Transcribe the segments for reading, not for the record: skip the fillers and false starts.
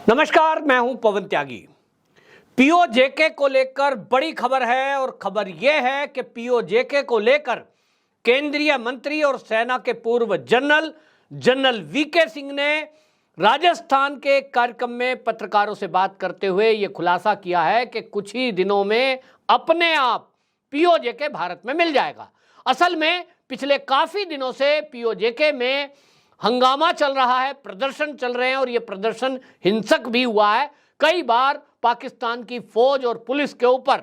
नमस्कार, मैं हूं पवन त्यागी। पीओजेके को लेकर बड़ी खबर है और खबर यह है कि पीओजेके को लेकर केंद्रीय मंत्री और सेना के पूर्व जनरल वीके सिंह ने राजस्थान के कार्यक्रम में पत्रकारों से बात करते हुए यह खुलासा किया है कि कुछ ही दिनों में अपने आप पीओजेके भारत में मिल जाएगा। असल में पिछले काफी दिनों से पीओजेके में हंगामा चल रहा है, प्रदर्शन चल रहे हैं और यह प्रदर्शन हिंसक भी हुआ है। कई बार पाकिस्तान की फौज और पुलिस के ऊपर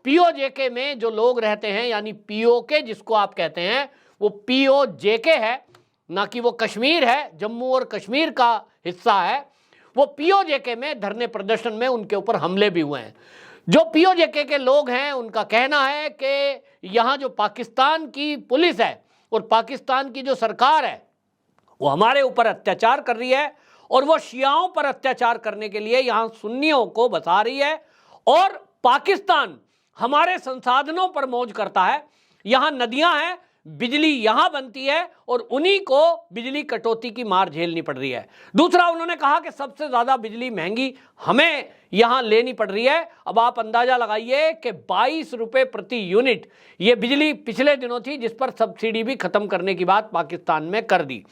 पीओजेके में जो लोग रहते हैं, यानी पीओके जिसको आप कहते हैं, वो पीओजेके है, ना कि वो कश्मीर है, जम्मू और कश्मीर का हिस्सा है। वो पीओजेके में धरने प्रदर्शन में उनके ऊपर हमले भी हुए हैं। जो पीओजेके के लोग हैं उनका कहना है कि यहाँ जो पाकिस्तान की पुलिस है और पाकिस्तान की जो सरकार है वो हमारे ऊपर अत्याचार कर रही है और वो शियाओं पर अत्याचार करने के लिए यहाँ सुन्नियों को बसा रही है और पाकिस्तान हमारे संसाधनों पर मौज करता है। यहाँ नदियां हैं, बिजली यहाँ बनती है और उन्हीं को बिजली कटौती की मार झेलनी पड़ रही है। दूसरा, उन्होंने कहा कि सबसे ज़्यादा बिजली महंगी हमें यहाँ लेनी पड़ रही है। अब आप अंदाज़ा लगाइए कि 22 रुपये प्रति यूनिट ये बिजली पिछले दिनों थी, जिस पर सब्सिडी भी ख़त्म करने की बात पाकिस्तान में कर दी।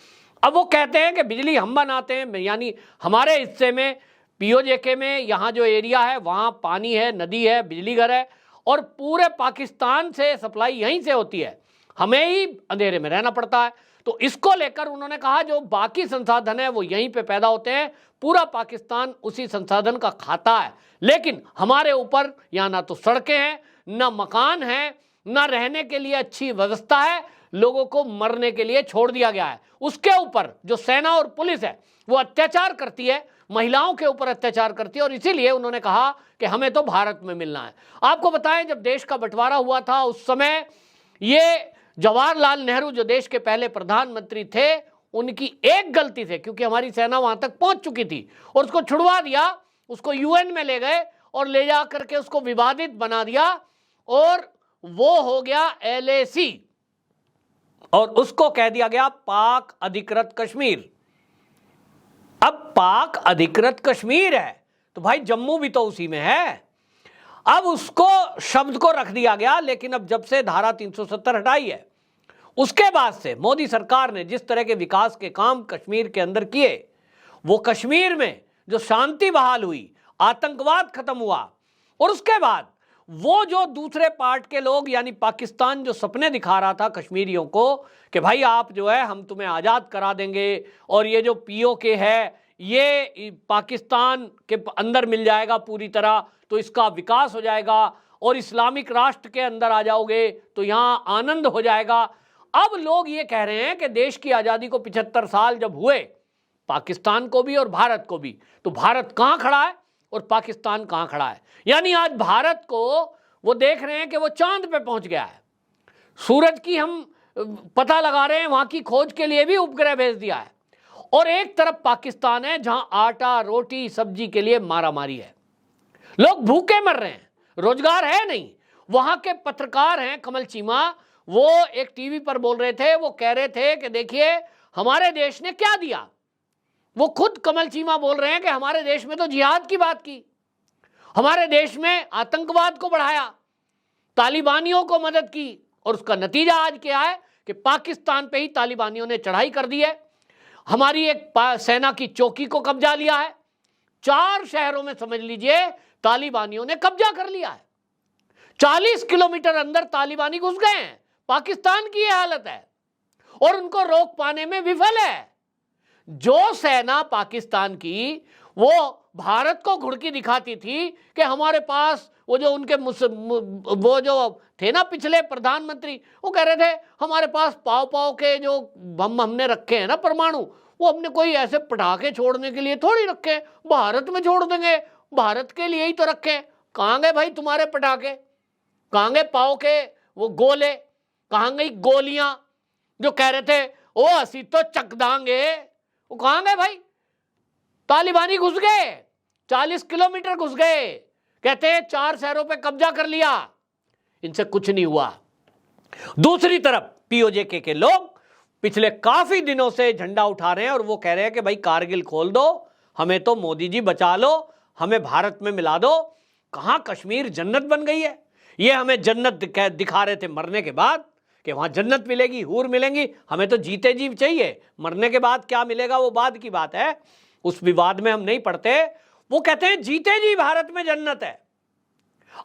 अब वो कहते हैं कि बिजली हम बनाते हैं, यानी हमारे हिस्से में पीओजेके में यहाँ जो एरिया है वहाँ पानी है, नदी है, बिजली घर है और पूरे पाकिस्तान से सप्लाई यहीं से होती है, हमें ही अंधेरे में रहना पड़ता है। तो इसको लेकर उन्होंने कहा जो बाकी संसाधन है वो यहीं पे पैदा होते हैं, पूरा पाकिस्तान उसी संसाधन का खाता है, लेकिन हमारे ऊपर यहाँ ना तो सड़कें हैं, ना मकान है, ना रहने के लिए अच्छी व्यवस्था है, लोगों को मरने के लिए छोड़ दिया गया है। उसके ऊपर जो सेना और पुलिस है वो अत्याचार करती है, महिलाओं के ऊपर अत्याचार करती है और इसीलिए उन्होंने कहा कि हमें तो भारत में मिलना है। आपको बताएं, जब देश का बंटवारा हुआ था उस समय ये जवाहरलाल नेहरू जो देश के पहले प्रधानमंत्री थे, उनकी एक गलती से, क्योंकि हमारी सेना वहां तक पहुंच चुकी थी और उसको छुड़वा दिया, उसको यूएन में ले गए और ले जा करके उसको विवादित बना दिया और वो हो गया LAC और उसको कह दिया गया पाक अधिकृत कश्मीर। अब पाक अधिकृत कश्मीर है तो भाई जम्मू भी तो उसी में है। अब उसको शब्द को रख दिया गया, लेकिन अब जब से धारा 370 हटाई है उसके बाद से मोदी सरकार ने जिस तरह के विकास के काम कश्मीर के अंदर किए, वो कश्मीर में जो शांति बहाल हुई, आतंकवाद खत्म हुआ और उसके बाद वो जो दूसरे पार्ट के लोग यानी पाकिस्तान जो सपने दिखा रहा था कश्मीरियों को कि भाई आप जो है हम तुम्हें आज़ाद करा देंगे और ये जो पीओके है ये पाकिस्तान के अंदर मिल जाएगा पूरी तरह, तो इसका विकास हो जाएगा और इस्लामिक राष्ट्र के अंदर आ जाओगे तो यहाँ आनंद हो जाएगा। अब लोग ये कह रहे हैं कि देश की आज़ादी को 75 साल जब हुए, पाकिस्तान को भी और भारत को भी, तो भारत कहाँ खड़ा है और पाकिस्तान कहाँ खड़ा है। यानी आज भारत को वो देख रहे हैं कि वो चांद पे पहुंच गया है, सूरज की हम पता लगा रहे हैं, वहां की खोज के लिए भी उपग्रह भेज दिया है और एक तरफ पाकिस्तान है जहां आटा रोटी सब्जी के लिए मारामारी है, लोग भूखे मर रहे हैं, रोजगार है नहीं। वहां के पत्रकार हैं कमल चीमा, वो एक टीवी पर बोल रहे थे, वो कह रहे थे कि देखिए हमारे देश ने क्या दिया। वो खुद कमल चीमा बोल रहे हैं कि हमारे देश में तो जिहाद की बात की, हमारे देश में आतंकवाद को बढ़ाया, तालिबानियों को मदद की और उसका नतीजा आज क्या है कि पाकिस्तान पे ही तालिबानियों ने चढ़ाई कर दी है, हमारी एक सेना की चौकी को कब्जा लिया है, 4 शहरों में समझ लीजिए तालिबानियों ने कब्जा कर लिया है, 40 किलोमीटर अंदर तालिबानी घुस गए हैं। पाकिस्तान की यह हालत है और उनको रोक पाने में विफल है। जो सेना पाकिस्तान की वो भारत को घुड़की दिखाती थी कि हमारे पास वो जो उनके वो जो थे ना पिछले प्रधानमंत्री, वो कह रहे थे हमारे पास पाव के जो बम हमने रखे हैं ना परमाणु, वो हमने कोई ऐसे पटाखे छोड़ने के लिए थोड़ी रखे, भारत में छोड़ देंगे, भारत के लिए ही तो रखे। कहाँ गए भाई तुम्हारे पटाखे, कहाँ गए पाव के वो गोले, कहाँ गई गोलियां जो कह रहे थे ओ असी तो चक दांगे, वो कहाँ गए भाई। तालिबानी घुस गए, 40 किलोमीटर घुस गए, कहते हैं 4 शहरों पे कब्जा कर लिया, इनसे कुछ नहीं हुआ। दूसरी तरफ पीओजेके के लोग पिछले काफी दिनों से झंडा उठा रहे हैं और वो कह रहे हैं कि भाई कारगिल खोल दो, हमें तो मोदी जी बचा लो, हमें भारत में मिला दो। कहाँ कश्मीर जन्नत बन गई है। ये हमें जन्नत दिखा रहे थे मरने के बाद कि वहां जन्नत मिलेगी, हूर मिलेंगी। हमें तो जीते जी चाहिए, मरने के बाद क्या मिलेगा वो बाद की बात है, उस विवाद में हम नहीं पड़ते। वो कहते हैं जीते जी भारत में जन्नत है।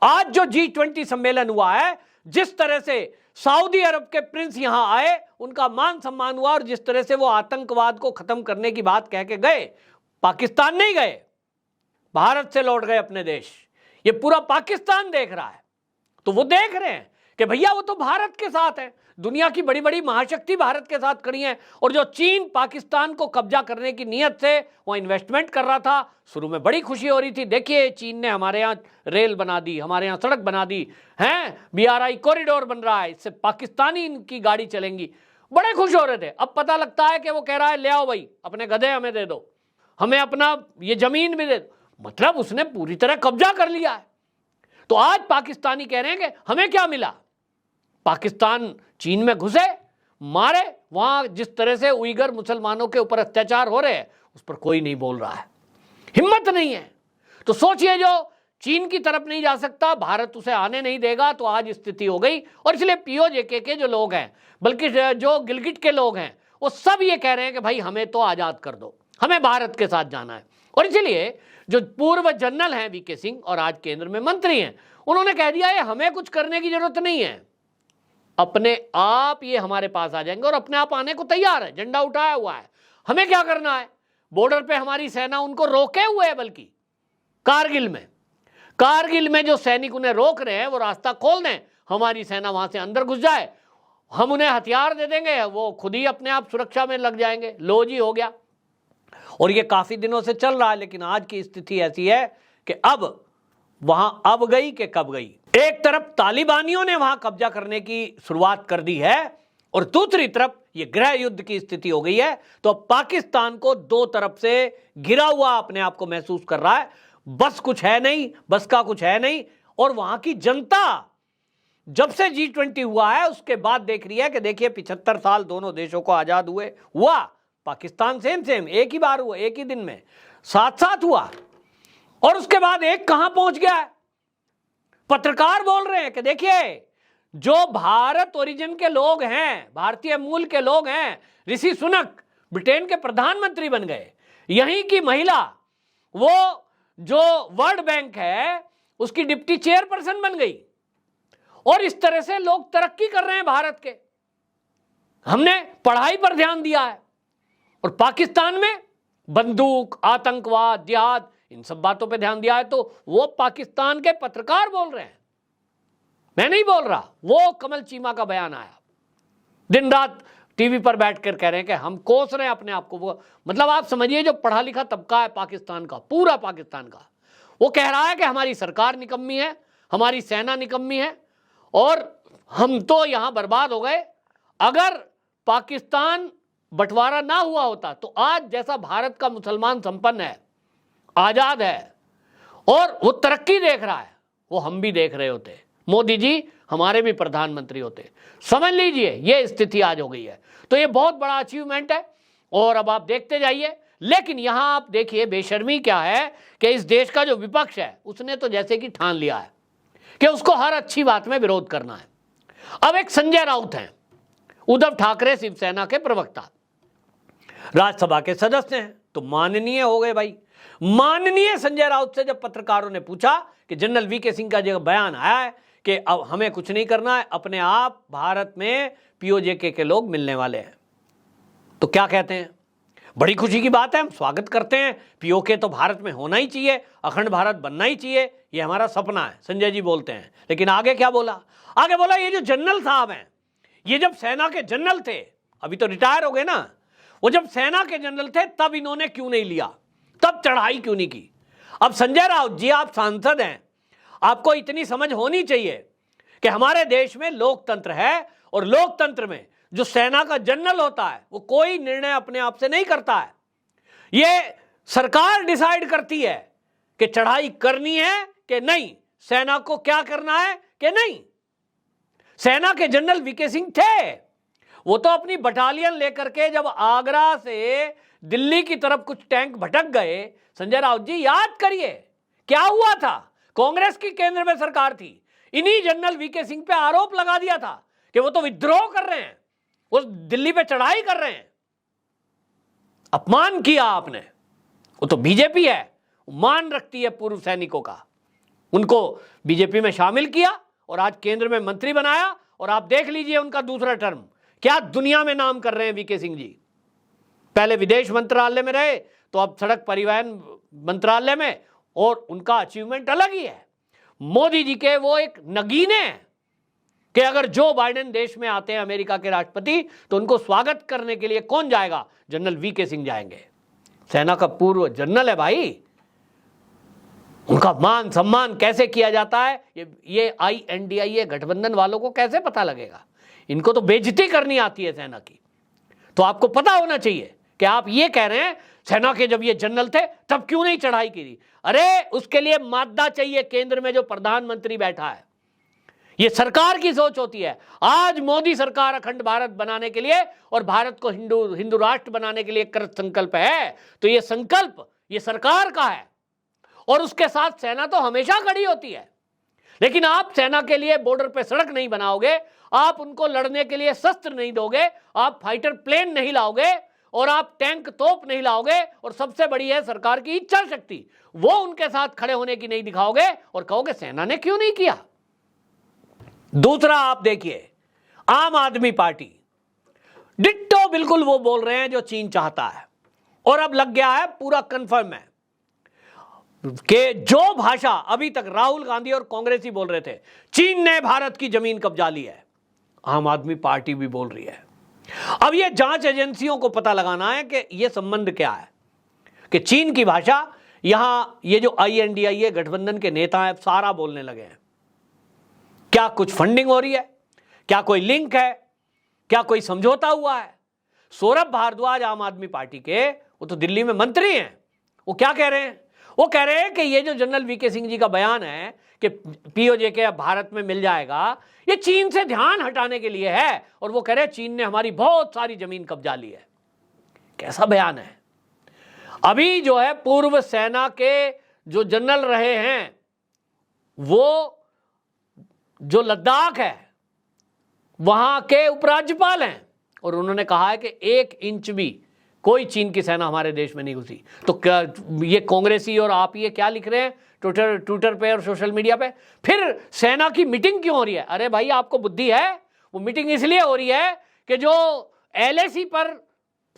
आज जो G20 सम्मेलन हुआ है, जिस तरह से सऊदी अरब के प्रिंस यहां आए, उनका मान सम्मान हुआ, और जिस तरह से वो आतंकवाद को खत्म करने की बात कह के गए, पाकिस्तान नहीं गए, भारत से लौट गए अपने देश। ये पूरा पाकिस्तान देख रहा है। तो वो देख रहे हैं कि भैया वो तो भारत के साथ है, दुनिया की बड़ी बड़ी महाशक्ति भारत के साथ खड़ी है। और जो चीन पाकिस्तान को कब्जा करने की नीयत से वो इन्वेस्टमेंट कर रहा था, शुरू में बड़ी खुशी हो रही थी, देखिए चीन ने हमारे यहाँ रेल बना दी, हमारे यहाँ सड़क बना दी है, BRI कॉरिडोर बन रहा है, इससे पाकिस्तानी इनकी गाड़ी चलेंगी, बड़े खुश हो रहे थे। अब पता लगता है कि वो कह रहा है ले आओ भाई अपने गधे हमें दे दो, हमें अपना ये जमीन भी दे दो। मतलब उसने पूरी तरह कब्जा कर लिया है। तो आज पाकिस्तानी कह रहे हैं कि हमें क्या मिला, पाकिस्तान चीन में घुसे, मारे, वहां जिस तरह से उइगर मुसलमानों के ऊपर अत्याचार हो रहे हैं उस पर कोई नहीं बोल रहा है, हिम्मत नहीं है। तो सोचिए, जो चीन की तरफ नहीं जा सकता, भारत उसे आने नहीं देगा, तो आज स्थिति हो गई। और इसलिए POJK के जो लोग हैं, बल्कि जो गिलगिट के लोग हैं, वो सब ये कह रहे हैं कि भाई हमें तो आजाद कर दो, हमें भारत के साथ जाना है। और इसलिए जो पूर्व जनरल हैं VK सिंह और आज केंद्र में मंत्री हैं, उन्होंने कह दिया है हमें कुछ करने की जरूरत नहीं है, अपने आप ये हमारे पास आ जाएंगे, और अपने आप आने को तैयार है, झंडा उठाया हुआ है। हमें क्या करना है, बॉर्डर पे हमारी सेना उनको रोके हुए है, बल्कि कारगिल में जो सैनिक उन्हें रोक रहे हैं वो रास्ता खोल दें, हमारी सेना वहां से अंदर घुस जाए, हम उन्हें हथियार दे देंगे, वो खुद ही अपने आप सुरक्षा में लग जाएंगे। लो जी, हो गया। और ये काफी दिनों से चल रहा है, लेकिन आज की स्थिति ऐसी है कि अब वहां अब गई कि कब गई। एक तरफ तालिबानियों ने वहां कब्जा करने की शुरुआत कर दी है, और दूसरी तरफ ये गृह युद्ध की स्थिति हो गई है। तो अब पाकिस्तान को दो तरफ से घिरा हुआ अपने आप को महसूस कर रहा है, बस कुछ है नहीं, बस का कुछ है नहीं। और वहां की जनता जब से G20 हुआ है उसके बाद देख रही है कि देखिए 75 साल दोनों देशों को आजाद हुआ, पाकिस्तान सेम एक ही बार हुआ, एक ही दिन में साथ हुआ, और उसके बाद एक कहां पहुंच गया है। पत्रकार बोल रहे हैं कि देखिए जो भारत ओरिजिन के लोग हैं, भारतीय मूल के लोग हैं, ऋषि सुनक ब्रिटेन के प्रधानमंत्री बन गए, यहीं की महिला वो जो वर्ल्ड बैंक है उसकी डिप्टी चेयरपर्सन बन गई, और इस तरह से लोग तरक्की कर रहे हैं भारत के। हमने पढ़ाई पर ध्यान दिया है, और पाकिस्तान में बंदूक, आतंकवाद, जिहाद, इन सब बातों पे ध्यान दिया है। तो वो पाकिस्तान के पत्रकार बोल रहे हैं, मैं नहीं बोल रहा, वो कमल चीमा का बयान आया, दिन रात टीवी पर बैठकर कह रहे हैं कि हम कोस रहे हैं अपने आप को। वो मतलब आप समझिए जो पढ़ा लिखा तबका है पाकिस्तान का, पूरा पाकिस्तान का, वो कह रहा है कि हमारी सरकार निकम्मी है, हमारी सेना निकम्मी है, और हम तो यहां बर्बाद हो गए। अगर पाकिस्तान बंटवारा ना हुआ होता तो आज जैसा भारत का मुसलमान संपन्न है, आजाद है, और वो तरक्की देख रहा है, वो हम भी देख रहे होते, मोदी जी हमारे भी प्रधानमंत्री होते। समझ लीजिए ये स्थिति आज हो गई है। तो ये बहुत बड़ा अचीवमेंट है, और अब आप देखते जाइए। लेकिन यहां आप देखिए बेशर्मी क्या है कि इस देश का जो विपक्ष है उसने तो जैसे कि ठान लिया है कि उसको हर अच्छी बात में विरोध करना है। अब एक संजय राउत हैं, उद्धव ठाकरे शिवसेना के प्रवक्ता, राज्यसभा के सदस्य हैं, तो माननीय हो गए भाई। माननीय संजय राउत से जब पत्रकारों ने पूछा कि जनरल VK सिंह का जो बयान आया है कि अब हमें कुछ नहीं करना है, अपने आप भारत में POJK के लोग मिलने वाले हैं, तो क्या कहते हैं, बड़ी खुशी की बात है, हम स्वागत करते हैं, POK तो भारत में होना ही चाहिए, अखंड भारत बनना ही चाहिए, ये हमारा सपना है, संजय जी बोलते हैं। लेकिन आगे क्या बोला, आगे बोला ये जो जनरल साहब हैं, ये जब सेना के जनरल थे, अभी तो रिटायर हो गए ना, वो जब सेना के जनरल थे तब इन्होंने क्यों नहीं लिया, तब चढ़ाई क्यों नहीं की। अब संजय राउत जी आप सांसद हैं, आपको इतनी समझ होनी चाहिए कि हमारे देश में लोकतंत्र है, और लोकतंत्र में जो सेना का जनरल होता है वो कोई निर्णय अपने आप से नहीं करता है, ये सरकार डिसाइड करती है कि चढ़ाई करनी है कि नहीं, सेना को क्या करना है कि नहीं। सेना के जनरल VK सिंह थे, वो तो अपनी बटालियन लेकर के जब आगरा से दिल्ली की तरफ कुछ टैंक भटक गए, संजय राउत जी याद करिए क्या हुआ था। कांग्रेस की केंद्र में सरकार थी, इन्हीं जनरल वीके सिंह पे आरोप लगा दिया था कि वो तो विद्रोह कर रहे हैं, वो दिल्ली पे चढ़ाई कर रहे हैं। अपमान किया आपने। वो तो बीजेपी है, मान रखती है पूर्व सैनिकों का, उनको बीजेपी में शामिल किया और आज केंद्र में मंत्री बनाया। और आप देख लीजिए उनका दूसरा टर्म क्या दुनिया में नाम कर रहे हैं वीके सिंह जी। पहले विदेश मंत्रालय में रहे तो अब सड़क परिवहन मंत्रालय में, और उनका अचीवमेंट अलग ही है। मोदी जी के वो एक नगीने हैं कि अगर जो बाइडेन देश में आते हैं अमेरिका के राष्ट्रपति तो उनको स्वागत करने के लिए कौन जाएगा? जनरल वीके सिंह जाएंगे। सेना का पूर्व जनरल है भाई, उनका मान सम्मान कैसे किया जाता है ये INDIA गठबंधन वालों को कैसे पता लगेगा? इनको तो बेइज्जती करनी आती है सेना की। तो आपको पता होना चाहिए कि आप ये कह रहे हैं सेना के जब ये जनरल थे तब क्यों नहीं चढ़ाई की? अरे उसके लिए मादा चाहिए केंद्र में जो प्रधानमंत्री बैठा है। ये सरकार की सोच होती है। आज मोदी सरकार अखंड भारत बनाने के लिए और भारत को हिंदू राष्ट्र बनाने के लिए कृत संकल्प है, तो ये संकल्प ये सरकार का है और उसके साथ सेना तो हमेशा खड़ी होती है। लेकिन आप सेना के लिए बॉर्डर पे सड़क नहीं बनाओगे, आप उनको लड़ने के लिए शस्त्र नहीं दोगे, आप फाइटर प्लेन नहीं लाओगे और आप टैंक तोप नहीं लाओगे, और सबसे बड़ी है सरकार की इच्छा शक्ति, वो उनके साथ खड़े होने की नहीं दिखाओगे और कहोगे सेना ने क्यों नहीं किया। दूसरा आप देखिए आम आदमी पार्टी डिट्टो बिल्कुल वो बोल रहे हैं जो चीन चाहता है, और अब लग गया है पूरा कंफर्म है कि जो भाषा अभी तक राहुल गांधी और कांग्रेस ही बोल रहे थे, चीन ने भारत की जमीन कब्जा ली है, आम आदमी पार्टी भी बोल रही है। अब ये जांच एजेंसियों को पता लगाना है कि ये संबंध क्या है कि चीन की भाषा यहां ये जो INDIA गठबंधन के नेता हैं सारा बोलने लगे हैं। क्या कुछ फंडिंग हो रही है? क्या कोई लिंक है? क्या कोई समझौता हुआ है? सौरभ भारद्वाज आम आदमी पार्टी के, वो तो दिल्ली में मंत्री हैं, वो क्या कह रहे हैं? वो कह रहे हैं कि ये जो जनरल वीके सिंह जी का बयान है कि POJK भारत में मिल जाएगा, ये चीन से ध्यान हटाने के लिए है, और वो कह रहे हैं चीन ने हमारी बहुत सारी जमीन कब्जा ली है। कैसा बयान है? अभी जो है पूर्व सेना के जो जनरल रहे हैं वो जो लद्दाख है वहां के उपराज्यपाल हैं, और उन्होंने कहा है कि 1 इंच भी कोई चीन की सेना हमारे देश में नहीं घुसी। तो क्या ये कांग्रेसी और आप ये क्या लिख रहे हैं ट्विटर पे और सोशल मीडिया पे? फिर सेना की मीटिंग क्यों हो रही है? अरे भाई आपको बुद्धि है? वो मीटिंग इसलिए हो रही है कि जो LAC पर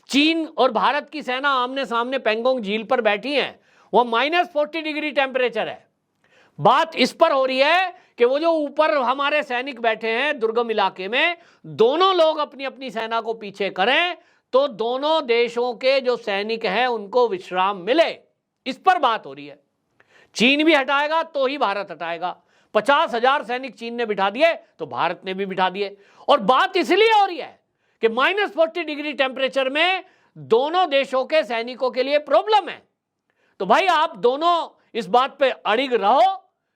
चीन और भारत की सेना आमने सामने पेंगोंग झील पर बैठी है, वह -40 डिग्री टेम्परेचर है। बात इस पर हो रही है कि वो जो ऊपर हमारे सैनिक बैठे हैं दुर्गम इलाके में, दोनों लोग अपनी अपनी सेना को पीछे करें तो दोनों देशों के जो सैनिक हैं उनको विश्राम मिले। इस पर बात हो रही है। चीन भी हटाएगा तो ही भारत हटाएगा। 50,000 सैनिक चीन ने बिठा दिए तो भारत ने भी बिठा दिए, और बात इसलिए हो रही है कि -40 डिग्री टेम्परेचर में दोनों देशों के सैनिकों के लिए प्रॉब्लम है। तो भाई आप दोनों इस बात पे अड़िग रहो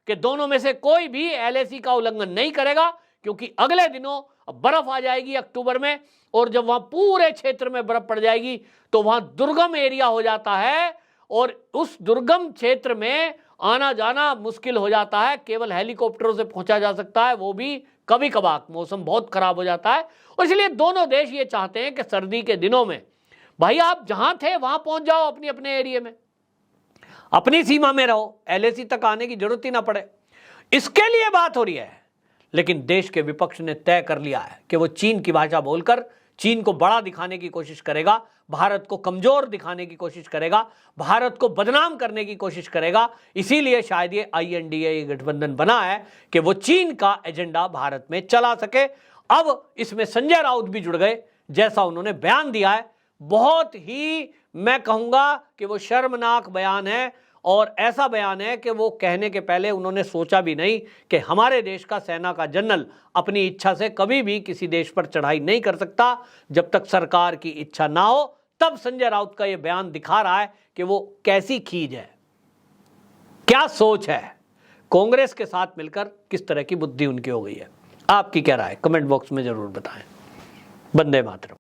कि दोनों में से कोई भी LAC का उल्लंघन नहीं करेगा, क्योंकि अगले दिनों बर्फ आ जाएगी अक्टूबर में, और जब वहां पूरे क्षेत्र में बर्फ पड़ जाएगी तो वहां दुर्गम एरिया हो जाता है, और उस दुर्गम क्षेत्र में आना जाना मुश्किल हो जाता है। केवल हेलीकॉप्टरों से पहुंचा जा सकता है, वो भी कभी कभार मौसम बहुत खराब हो जाता है। और इसलिए दोनों देश ये चाहते हैं कि सर्दी के दिनों में भाई आप जहां थे वहां पहुंच जाओ, अपने अपने एरिया में, अपनी सीमा में रहो, LAC तक आने की जरूरत ही ना पड़े। इसके लिए बात हो रही है। लेकिन देश के विपक्ष ने तय कर लिया है कि वो चीन की भाषा बोलकर चीन को बड़ा दिखाने की कोशिश करेगा, भारत को कमजोर दिखाने की कोशिश करेगा, भारत को बदनाम करने की कोशिश करेगा। इसीलिए शायद ये INDIA गठबंधन बना है कि वो चीन का एजेंडा भारत में चला सके। अब इसमें संजय राउत भी जुड़ गए, जैसा उन्होंने बयान दिया है, बहुत ही मैं कहूंगा कि वो शर्मनाक बयान है, और ऐसा बयान है कि वो कहने के पहले उन्होंने सोचा भी नहीं कि हमारे देश का सेना का जनरल अपनी इच्छा से कभी भी किसी देश पर चढ़ाई नहीं कर सकता जब तक सरकार की इच्छा ना हो। तब संजय राउत का ये बयान दिखा रहा है कि वो कैसी खींच है, क्या सोच है, कांग्रेस के साथ मिलकर किस तरह की बुद्धि उनकी हो गई है। आपकी क्या राय? कमेंट बॉक्स में जरूर बताएं। वंदे मातरम।